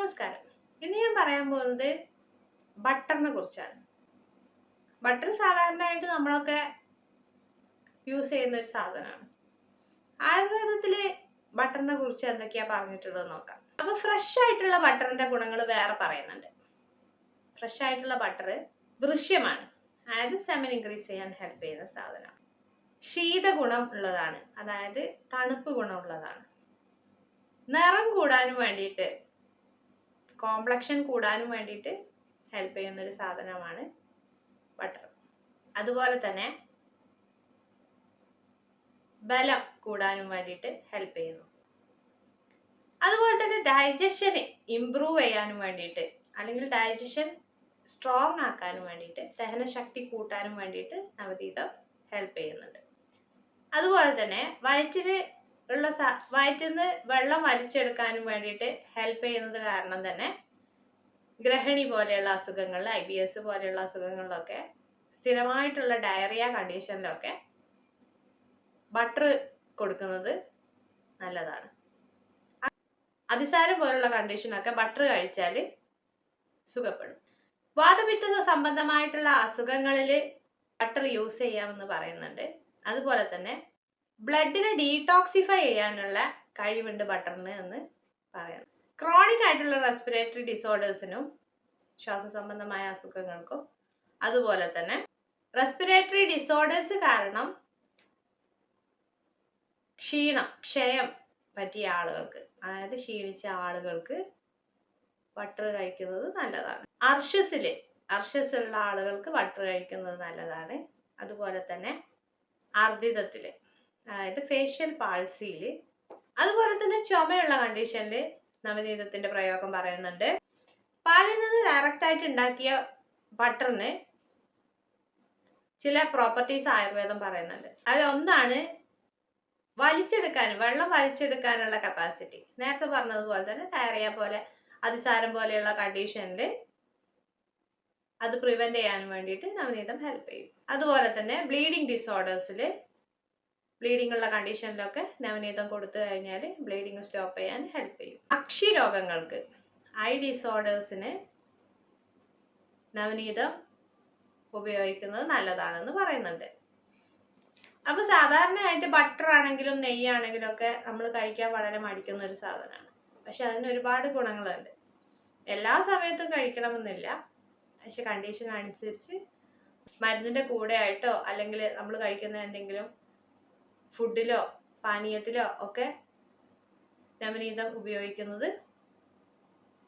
നമസ്കാരം. ഇന്ന് ഞാൻ പറയാൻ പോകുന്നത് ബട്ടറിനെ കുറിച്ചാണ്. ബട്ടർ സാധാരണയായിട്ട് നമ്മളൊക്കെ യൂസ് ചെയ്യുന്ന ഒരു സാധനമാണ്. ആയുർവേദത്തില് ബട്ടറിനെ കുറിച്ച് എന്തൊക്കെയാ പറഞ്ഞിട്ടുള്ളത് നോക്കാം. അപ്പൊ ഫ്രഷ് ആയിട്ടുള്ള ബട്ടറിന്റെ ഗുണങ്ങൾ വേറെ പറയുന്നുണ്ട്. ഫ്രഷ് ആയിട്ടുള്ള ബട്ടർ ദൃശ്യമാണ്, അതായത് സെമൻ ഇൻക്രീസ് ചെയ്യാൻ ഹെൽപ്പ് ചെയ്യുന്ന സാധനമാണ്. ശീത ഗുണം ഉള്ളതാണ്, അതായത് തണുപ്പ് ഗുണമുള്ളതാണ്. നിറം കൂടാനും വേണ്ടിയിട്ട്, കോംപ്ലക്ഷൻ കൂടാനും വേണ്ടിയിട്ട് ഹെൽപ്പ് ചെയ്യുന്ന ഒരു സാധനമാണ് ബട്ടർ. അതുപോലെ തന്നെ ബലം കൂടാനും വേണ്ടിയിട്ട് ഹെൽപ്പ് ചെയ്യുന്നു. അതുപോലെ തന്നെ ഡൈജഷന് ഇംപ്രൂവ് ചെയ്യാനും വേണ്ടിയിട്ട്, അല്ലെങ്കിൽ ഡൈജഷൻ സ്ട്രോങ് ആക്കാനും വേണ്ടിയിട്ട്, ദഹനശക്തി കൂട്ടാനും വേണ്ടിയിട്ട് നവനീതം ഹെൽപ്പ് ചെയ്യുന്നുണ്ട്. അതുപോലെ തന്നെ വയറ്റിൽ നിന്ന് വെള്ളം വലിച്ചെടുക്കാനും വേണ്ടിയിട്ട് ഹെൽപ്പ് ചെയ്യുന്നത് കാരണം തന്നെ ഗ്രഹണി പോലെയുള്ള അസുഖങ്ങളിൽ, IBS പോലെയുള്ള അസുഖങ്ങളിലൊക്കെ, സ്ഥിരമായിട്ടുള്ള ഡയറിയ കണ്ടീഷനിലൊക്കെ ബട്ടർ കൊടുക്കുന്നത് നല്ലതാണ്. അതിസാരം പോലുള്ള കണ്ടീഷനൊക്കെ ബട്ടർ കഴിച്ചാൽ സുഖപ്പെടും. വാതപിത്ത സംബന്ധമായിട്ടുള്ള അസുഖങ്ങളിൽ ബട്ടർ യൂസ് ചെയ്യാമെന്ന് പറയുന്നുണ്ട്. അതുപോലെ തന്നെ ബ്ലഡിനെ ഡീടോക്സിഫൈ ചെയ്യാനുള്ള കഴിവുണ്ട് ബട്ടറിന് എന്ന് പറയാം. ക്രോണിക് ആയിട്ടുള്ള റെസ്പിറേറ്ററി ഡിസോർഡേഴ്സിനും, ശ്വാസ സംബന്ധമായ അസുഖങ്ങൾക്കും, അതുപോലെ തന്നെ റെസ്പിറേറ്ററി ഡിസോർഡേഴ്സ് കാരണം ക്ഷയം പറ്റിയ ആളുകൾക്ക്, അതായത് ക്ഷീണിച്ച ആളുകൾക്ക് ബട്ടർ കഴിക്കുന്നത് നല്ലതാണ്. അർഷസ് ഉള്ള ആളുകൾക്ക് ബട്ടർ കഴിക്കുന്നത് നല്ലതാണ്. അതുപോലെ തന്നെ അർദ്ദിതത്തില്, അതായത് ഫേഷ്യൽ പാൾസിയില്, അതുപോലെ തന്നെ ചുമയുള്ള കണ്ടീഷനിൽ നവനീതത്തിന്റെ പ്രയോഗം പറയുന്നുണ്ട്. പാലിൽ നിന്ന് ഡയറക്റ്റ് ആയിട്ട് ഉണ്ടാക്കിയ ബട്ടറിന് ചില പ്രോപ്പർട്ടീസ് ആയുർവേദം പറയുന്നുണ്ട്. അതിൽ ഒന്നാണ് വെള്ളം വലിച്ചെടുക്കാനുള്ള കപ്പാസിറ്റി. നേരത്തെ പറഞ്ഞതുപോലെ തന്നെ ഡയറിയ പോലെ, അതിസാരം പോലെയുള്ള കണ്ടീഷനിൽ അത് പ്രിവെന്റ് ചെയ്യാൻ വേണ്ടിയിട്ട് നവനീതം ഹെൽപ്പ് ചെയ്യും. അതുപോലെ തന്നെ ബ്ലീഡിങ് ഡിസോർഡേഴ്സിൽ, ബ്ലീഡിംഗ് ഉള്ള കണ്ടീഷനിലൊക്കെ നവനീതം കൊടുത്തു കഴിഞ്ഞാൽ ബ്ലീഡിങ് സ്റ്റോപ്പ് ചെയ്യാൻ ഹെൽപ്പ് ചെയ്യും. അക്ഷി രോഗങ്ങൾക്ക്, ഐ ഡിസോർഡേഴ്സിന് നവനീതം ഉപയോഗിക്കുന്നത് നല്ലതാണെന്ന് പറയുന്നുണ്ട്. അപ്പൊ സാധാരണയായിട്ട് ബട്ടർ ആണെങ്കിലും നെയ്യാണെങ്കിലും ഒക്കെ നമ്മൾ കഴിക്കാൻ വളരെ മടിക്കുന്ന ഒരു സാധനമാണ്. പക്ഷെ അതിന് ഒരുപാട് ഗുണങ്ങളുണ്ട്. എല്ലാ സമയത്തും കഴിക്കണമെന്നില്ല. പക്ഷെ കണ്ടീഷൻ അനുസരിച്ച് മരുന്നിന്റെ കൂടെ ആയിട്ടോ, അല്ലെങ്കിൽ നമ്മൾ കഴിക്കുന്ന എന്തെങ്കിലും ഫുഡിലോ പാനീയത്തിലോ ഒക്കെ നവനീതം ഉപയോഗിക്കുന്നത്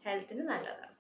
ഹെൽത്തിന് നല്ലതാണ്.